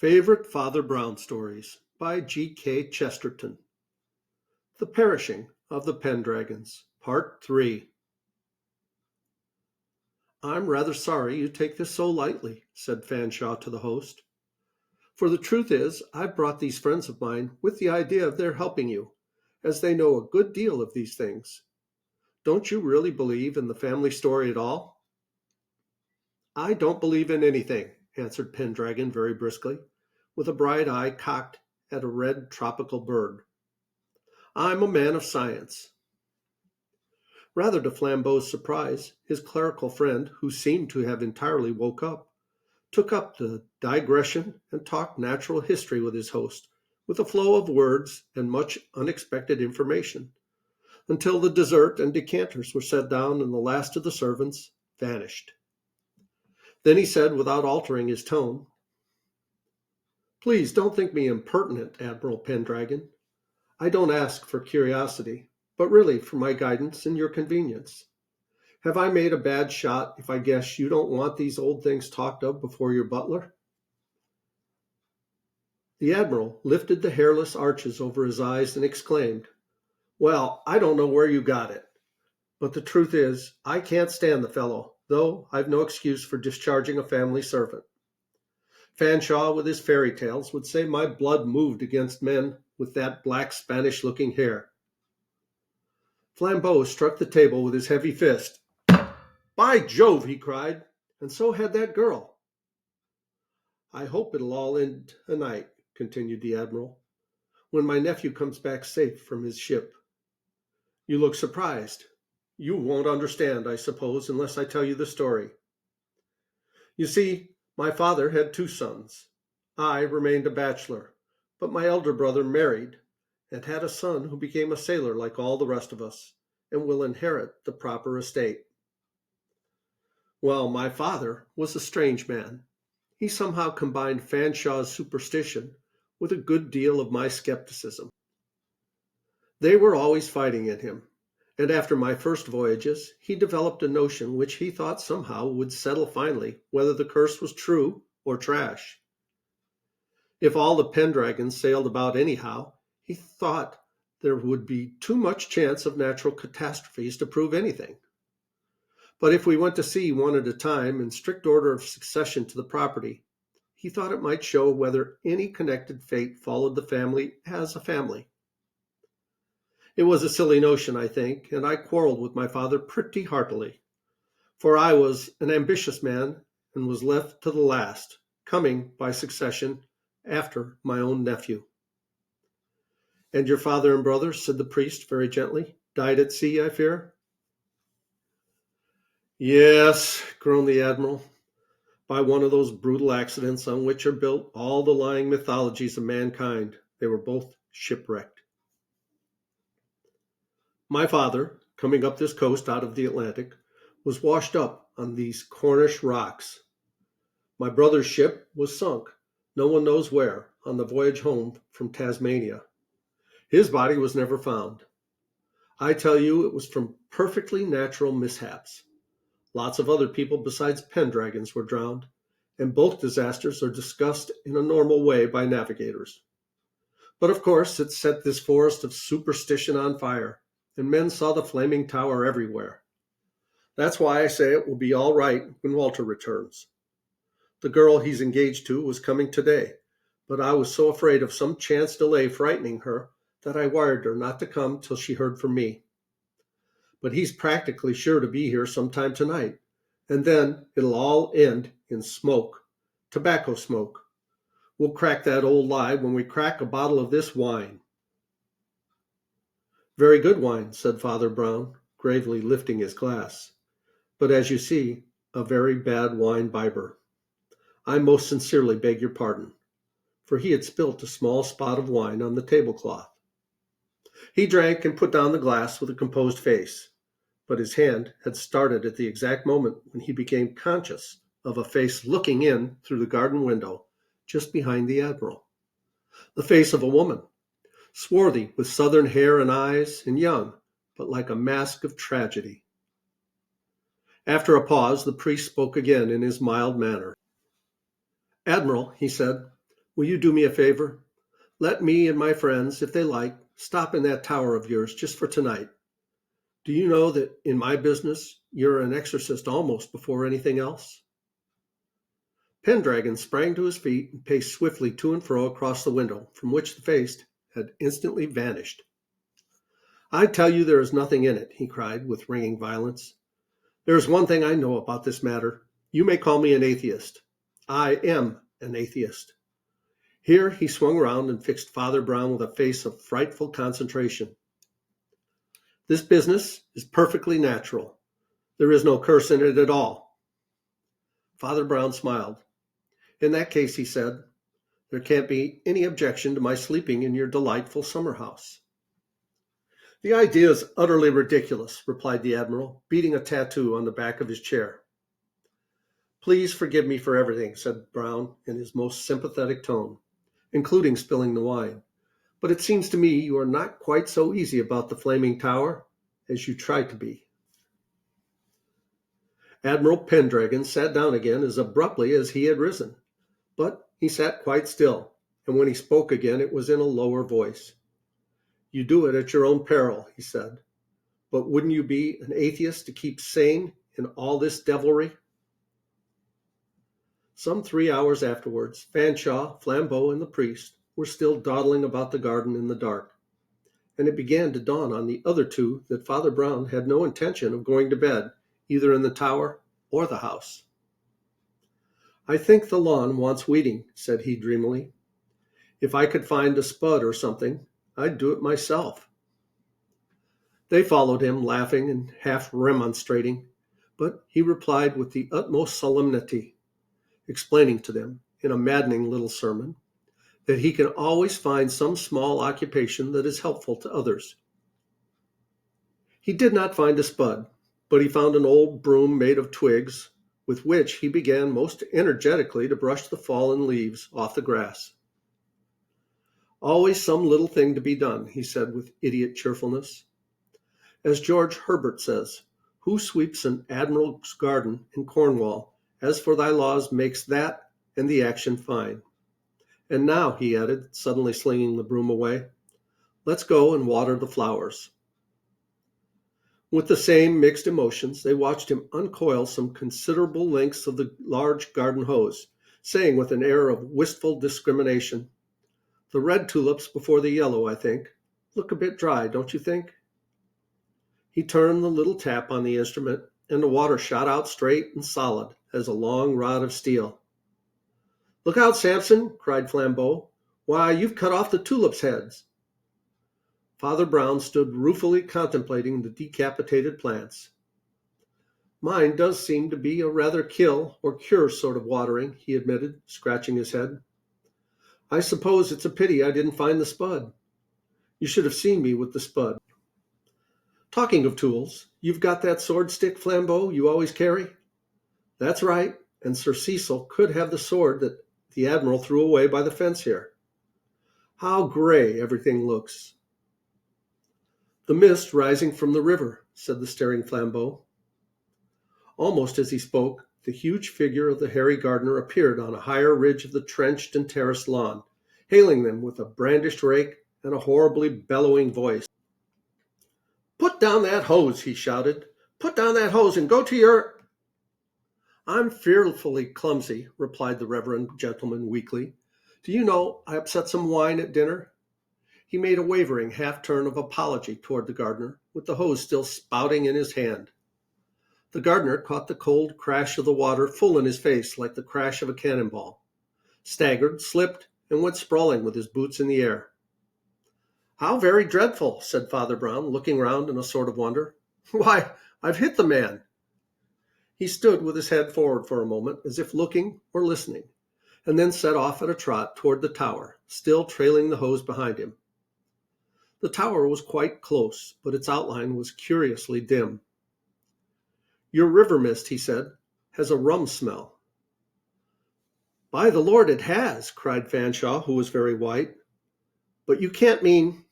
Favorite Father Brown Stories by G.K. Chesterton. The Perishing of the Pendragons, Part 3. "I'm rather sorry you take this so lightly," said Fanshawe to the host. "For the truth is, I've brought these friends of mine with the idea of their helping you, as they know a good deal of these things. Don't you really believe in the family story at all?" "I don't believe in anything," answered Pendragon very briskly, with a bright eye cocked at a red tropical bird. "I'm a man of science." Rather to Flambeau's surprise, his clerical friend, who seemed to have entirely woke up, took up the digression and talked natural history with his host, with a flow of words and much unexpected information, until the dessert and decanters were set down and the last of the servants vanished. Then he said, without altering his tone, "Please don't think me impertinent, Admiral Pendragon. I don't ask for curiosity, but really for my guidance and your convenience. Have I made a bad shot if I guess you don't want these old things talked of before your butler?" The Admiral lifted the hairless arches over his eyes and exclaimed, "Well, I don't know where you got it, but the truth is, I can't stand the fellow, though I've no excuse for discharging a family servant. Fanshawe, with his fairy tales, would say my blood moved against men with that black Spanish-looking hair." Flambeau struck the table with his heavy fist. "By Jove!" he cried, "and so had that girl." "I hope it'll all end tonight," continued the Admiral, "when my nephew comes back safe from his ship. You look surprised. You won't understand, I suppose, unless I tell you the story. You see, my father had two sons. I remained a bachelor, but my elder brother married and had a son who became a sailor like all the rest of us, and will inherit the proper estate. Well, my father was a strange man. He somehow combined Fanshawe's superstition with a good deal of my skepticism. They were always fighting in him, and after my first voyages he developed a notion which he thought somehow would settle finally whether the curse was true or trash. If all the Pendragons sailed about anyhow, he thought there would be too much chance of natural catastrophes to prove anything. But if we went to sea one at a time in strict order of succession to the property, he thought it might show whether any connected fate followed the family as a family. It was a silly notion, I think, and I quarreled with my father pretty heartily, for I was an ambitious man and was left to the last, coming, by succession, after my own nephew." "And your father and brother," said the priest very gently, "died at sea, I fear?" "Yes," groaned the Admiral, "by one of those brutal accidents on which are built all the lying mythologies of mankind. They were both shipwrecked. My father, coming up this coast out of the Atlantic, was washed up on these Cornish rocks. My brother's ship was sunk, no one knows where, on the voyage home from Tasmania. His body was never found. I tell you, it was from perfectly natural mishaps. Lots of other people besides Pendragons were drowned, and both disasters are discussed in a normal way by navigators. But of course it set this forest of superstition on fire, and men saw the flaming tower everywhere. That's why I say it will be all right when Walter returns. The girl he's engaged to was coming today, but I was so afraid of some chance delay frightening her that I wired her not to come till she heard from me. But he's practically sure to be here sometime tonight, and then it'll all end in smoke, tobacco smoke. We'll crack that old lie when we crack a bottle of this wine." "Very good wine," said Father Brown, gravely lifting his glass, "but as you see, a very bad wine bibber. I most sincerely beg your pardon," for he had spilt a small spot of wine on the tablecloth. He drank and put down the glass with a composed face, but his hand had started at the exact moment when he became conscious of a face looking in through the garden window just behind the Admiral. The face of a woman, swarthy with southern hair and eyes, and young, but like a mask of tragedy. After a pause, the priest spoke again in his mild manner. "Admiral," he said, Will you do me a favor? Let me and my friends, if they like, stop in that tower of yours just for tonight. Do you know that in my business, you're an exorcist almost before anything else?" Pendragon sprang to his feet and paced swiftly to and fro across the window, from which the face had instantly vanished. "I tell you there is nothing in it," he cried with ringing violence. "There is one thing I know about this matter. You may call me an atheist. I am an atheist." Here he swung round and fixed Father Brown with a face of frightful concentration. "This business is perfectly natural. There is no curse in it at all." Father Brown smiled. "In that case," he said, "there can't be any objection to my sleeping in your delightful summer house." "The idea is utterly ridiculous," replied the Admiral, beating a tattoo on the back of his chair. "Please forgive me for everything," said Brown in his most sympathetic tone, "including spilling the wine. But it seems to me you are not quite so easy about the flaming tower as you tried to be." Admiral Pendragon sat down again as abruptly as he had risen. But he sat quite still, and when he spoke again it was in a lower voice. "You do it at your own peril," he said. "But wouldn't you be an atheist to keep sane in all this devilry?" Some 3 hours afterwards, Fanshawe, Flambeau, and the priest were still dawdling about the garden in the dark, and it began to dawn on the other two that Father Brown had no intention of going to bed, either in the tower or the house. "I think the lawn wants weeding," said he dreamily. "If I could find a spud or something, I'd do it myself." They followed him, laughing and half remonstrating, but he replied with the utmost solemnity, explaining to them, in a maddening little sermon, that he can always find some small occupation that is helpful to others. He did not find a spud, but he found an old broom made of twigs, with which he began most energetically to brush the fallen leaves off the grass. "Always some little thing to be done," he said with idiot cheerfulness. "As George Herbert says, 'Who sweeps an admiral's garden in Cornwall, as for thy laws makes that and the action fine.' And now," he added, suddenly slinging the broom away, "let's go and water the flowers." With the same mixed emotions, they watched him uncoil some considerable lengths of the large garden hose, saying with an air of wistful discrimination, "The red tulips before the yellow, I think. Look a bit dry, don't you think?" He turned the little tap on the instrument, and the water shot out straight and solid as a long rod of steel. "Look out, Samson!" cried Flambeau. "Why, you've cut off the tulips' heads." Father Brown stood ruefully contemplating the decapitated plants. "Mine does seem to be a rather kill or cure sort of watering," he admitted, scratching his head. "I suppose it's a pity I didn't find the spud. You should have seen me with the spud. Talking of tools, you've got that sword stick, Flambeau, you always carry?" "That's right, and Sir Cecil could have the sword that the Admiral threw away by the fence here. How grey everything looks." "The mist rising from the river," said the staring Flambeau. Almost as he spoke, the huge figure of the hairy gardener appeared on a higher ridge of the trenched and terraced lawn, hailing them with a brandished rake and a horribly bellowing voice. "Put down that hose," he shouted. "Put down that hose and go to your—" "I'm fearfully clumsy," replied the reverend gentleman weakly. "Do you know, I upset some wine at dinner?" He made a wavering half-turn of apology toward the gardener, with the hose still spouting in his hand. The gardener caught the cold crash of the water full in his face like the crash of a cannonball, staggered, slipped, and went sprawling with his boots in the air. "How very dreadful," said Father Brown, looking round in a sort of wonder. "Why, I've hit the man." He stood with his head forward for a moment, as if looking or listening, and then set off at a trot toward the tower, still trailing the hose behind him. The tower was quite close, but its outline was curiously dim. "Your river mist," he said, "has a rum smell." "By the Lord, it has!" cried Fanshawe, who was very white. "But you can't mean—"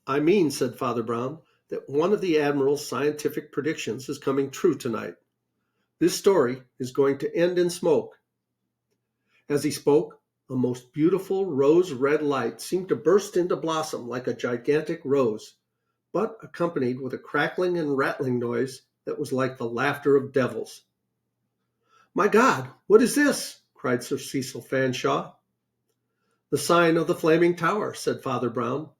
"I mean," said Father Brown, "that one of the Admiral's scientific predictions is coming true tonight. This story is going to end in smoke." As he spoke, A most beautiful rose-red light seemed to burst into blossom like a gigantic rose, but accompanied with a crackling and rattling noise that was like the laughter of devils. "My God, what is this?" cried Sir Cecil Fanshawe. "The sign of the Flaming Tower," said Father Brown,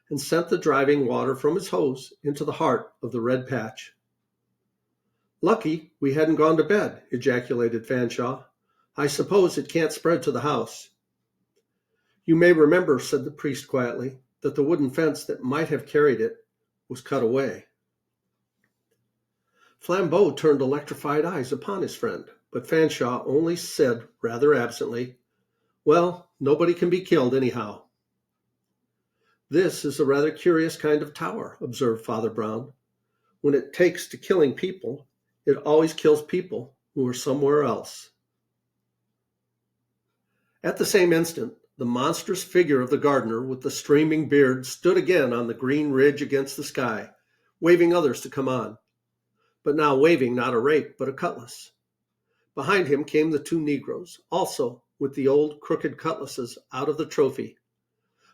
and sent the driving water from his hose into the heart of the red patch. "Lucky we hadn't gone to bed," ejaculated Fanshawe. "I suppose it can't spread to the house." "You may remember," said the priest quietly, "that the wooden fence that might have carried it was cut away." Flambeau turned electrified eyes upon his friend, but Fanshawe only said rather absently, "Well, nobody can be killed anyhow." "This is a rather curious kind of tower," observed Father Brown. "When it takes to killing people, it always kills people who are somewhere else." At the same instant, the monstrous figure of the gardener with the streaming beard stood again on the green ridge against the sky, waving others to come on, but now waving not a rake but a cutlass. Behind him came the two negroes, also with the old crooked cutlasses out of the trophy,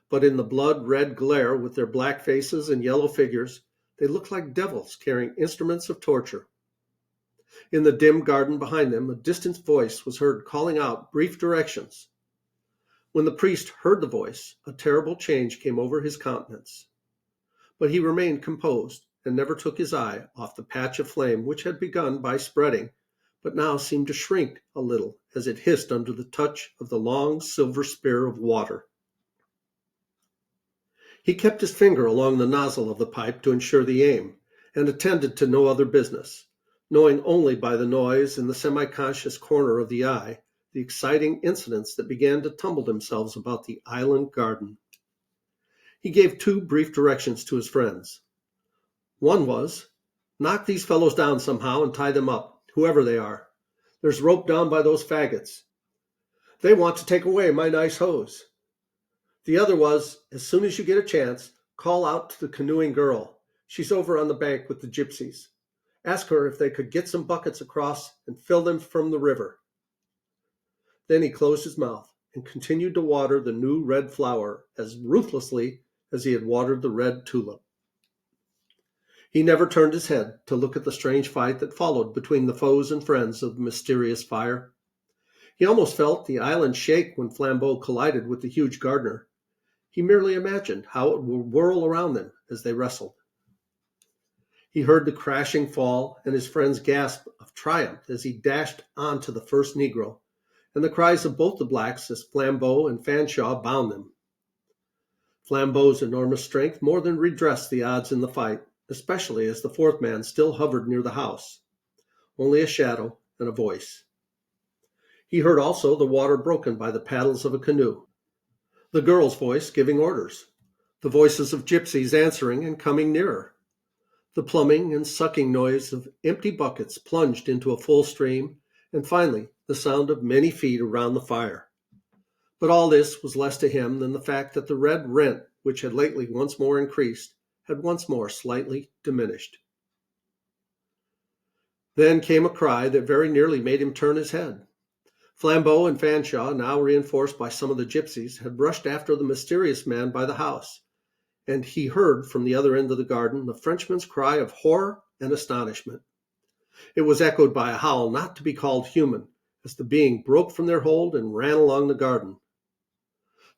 but in the blood-red glare with their black faces and yellow figures, they looked like devils carrying instruments of torture. In the dim garden behind them, a distant voice was heard calling out brief directions. When the priest heard the voice, a terrible change came over his countenance. But he remained composed, and never took his eye off the patch of flame which had begun by spreading, but now seemed to shrink a little as it hissed under the touch of the long silver spear of water. He kept his finger along the nozzle of the pipe to ensure the aim, and attended to no other business, knowing only by the noise in the semi-conscious corner of the eye the exciting incidents that began to tumble themselves about the island garden. He gave two brief directions to his friends. One was, "Knock these fellows down somehow and tie them up, whoever they are. There's rope down by those faggots. They want to take away my nice hose." The other was, "As soon as you get a chance, call out to the canoeing girl. She's over on the bank with the gypsies. Ask her if they could get some buckets across and fill them from the river." Then he closed his mouth and continued to water the new red flower as ruthlessly as he had watered the red tulip. He never turned his head to look at the strange fight that followed between the foes and friends of the mysterious fire. He almost felt the island shake when Flambeau collided with the huge gardener. He merely imagined how it would whirl around them as they wrestled. He heard the crashing fall and his friend's gasp of triumph as he dashed on to the first Negro, and the cries of both the blacks as Flambeau and Fanshawe bound them. Flambeau's enormous strength more than redressed the odds in the fight, especially as the fourth man still hovered near the house, only a shadow and a voice. He heard also the water broken by the paddles of a canoe, the girl's voice giving orders, the voices of gypsies answering and coming nearer, the plumbing and sucking noise of empty buckets plunged into a full stream, and finally the sound of many feet around the fire. But all this was less to him than the fact that the red rent, which had lately once more increased, had once more slightly diminished. Then came a cry that very nearly made him turn his head. Flambeau and Fanshawe, now reinforced by some of the gypsies, had rushed after the mysterious man by the house, and he heard from the other end of the garden the Frenchman's cry of horror and astonishment. It was echoed by a howl not to be called human, as the being broke from their hold and ran along the garden.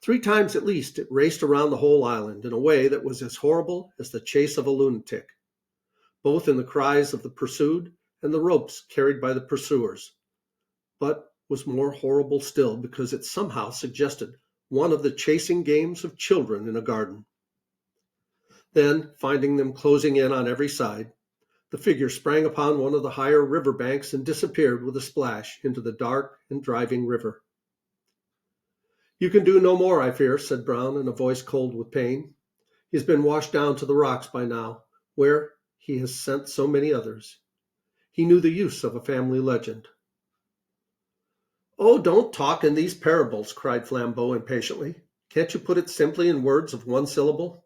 3 times at least it raced around the whole island in a way that was as horrible as the chase of a lunatic, both in the cries of the pursued and the ropes carried by the pursuers, but was more horrible still because it somehow suggested one of the chasing games of children in a garden. Then, finding them closing in on every side, the figure sprang upon one of the higher river banks and disappeared with a splash into the dark and driving river. "You can do no more, I fear," said Brown in a voice cold with pain. "He has been washed down to the rocks by now, where he has sent so many others. He knew the use of a family legend." "Oh, don't talk in these parables," cried Flambeau impatiently. "Can't you put it simply in words of one syllable?"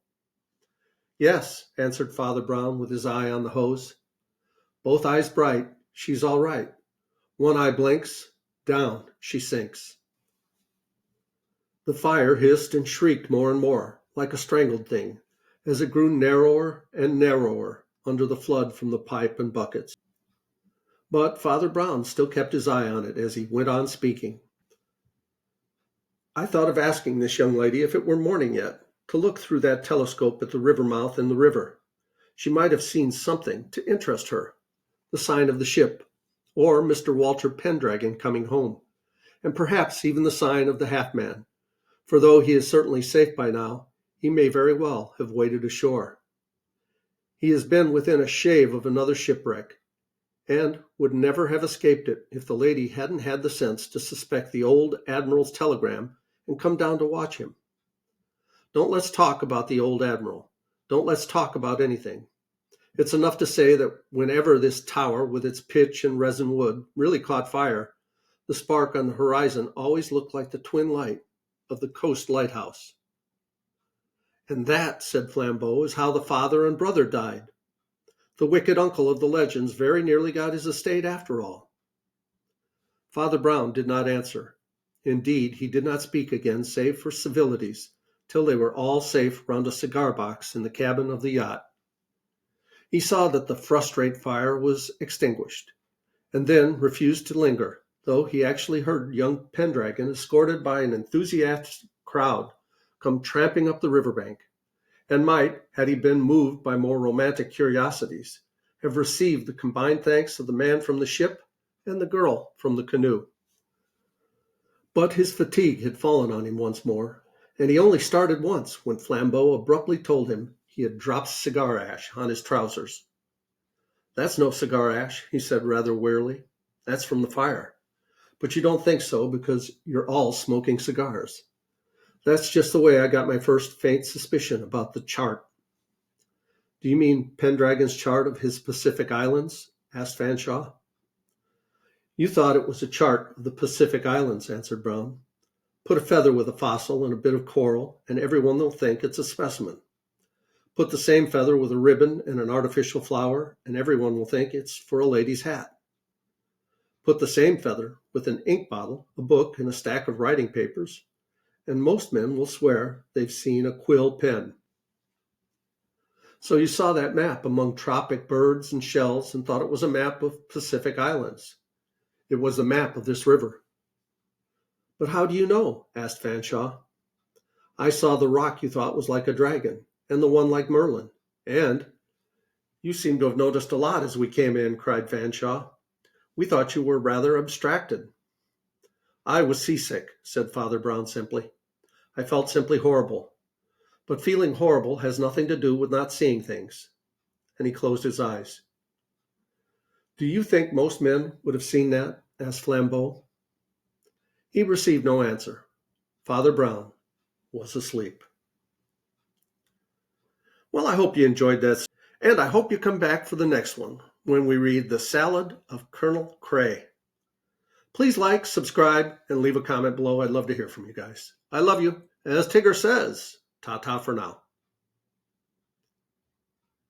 "Yes," answered Father Brown with his eye on the hose. "Both eyes bright, she's all right. One eye blinks, down she sinks." The fire hissed and shrieked more and more, like a strangled thing, as it grew narrower and narrower under the flood from the pipe and buckets. But Father Brown still kept his eye on it as he went on speaking. I thought of asking this young lady if it were morning yet, to look through that telescope at the river mouth in the river. She might have seen something to interest her, the sign of the ship, or Mr. Walter Pendragon coming home, and perhaps even the sign of the half-man, for though he is certainly safe by now, he may very well have waded ashore. He has been within a shave of another shipwreck, and would never have escaped it if the lady hadn't had the sense to suspect the old admiral's telegram and come down to watch him. Don't let's talk about the old admiral. Don't let's talk about anything. It's enough to say that whenever this tower with its pitch and resin wood really caught fire, the spark on the horizon always looked like the twin light of the coast lighthouse. And that, said Flambeau, is how the father and brother died. The wicked uncle of the legends very nearly got his estate after all. Father Brown did not answer. Indeed, he did not speak again save for civilities, till they were all safe round a cigar box in the cabin of the yacht. He saw that the frustrate fire was extinguished, and then refused to linger, though he actually heard young Pendragon escorted by an enthusiastic crowd come tramping up the riverbank, and might, had he been moved by more romantic curiosities, have received the combined thanks of the man from the ship and the girl from the canoe. But his fatigue had fallen on him once more, and he only started once when Flambeau abruptly told him he had dropped cigar ash on his trousers. "That's no cigar ash," he said rather wearily. "That's from the fire. But you don't think so because you're all smoking cigars. That's just the way I got my first faint suspicion about the chart." "Do you mean Pendragon's chart of his Pacific Islands?" asked Fanshawe. "You thought it was a chart of the Pacific Islands," answered Brown. "Put a feather with a fossil and a bit of coral, and everyone will think it's a specimen. Put the same feather with a ribbon and an artificial flower, and everyone will think it's for a lady's hat. Put the same feather with an ink bottle, a book, and a stack of writing papers, and most men will swear they've seen a quill pen. So you saw that map among tropic birds and shells and thought it was a map of Pacific Islands. It was the map of this river." "But how do you know?" asked Fanshawe. "I saw the rock you thought was like a dragon, and the one like Merlin, and—" "You seem to have noticed a lot as we came in," cried Fanshawe. "We thought you were rather abstracted." "I was seasick," said Father Brown simply. "I felt simply horrible. But feeling horrible has nothing to do with not seeing things." And he closed his eyes. "Do you think most men would have seen that?" asked Flambeau. He received no answer. Father Brown was asleep. Well, I hope you enjoyed that, and I hope you come back for the next one, when we read The Salad of Colonel Cray. Please like, subscribe, and leave a comment below. I'd love to hear from you guys. I love you. As Tigger says, ta-ta for now.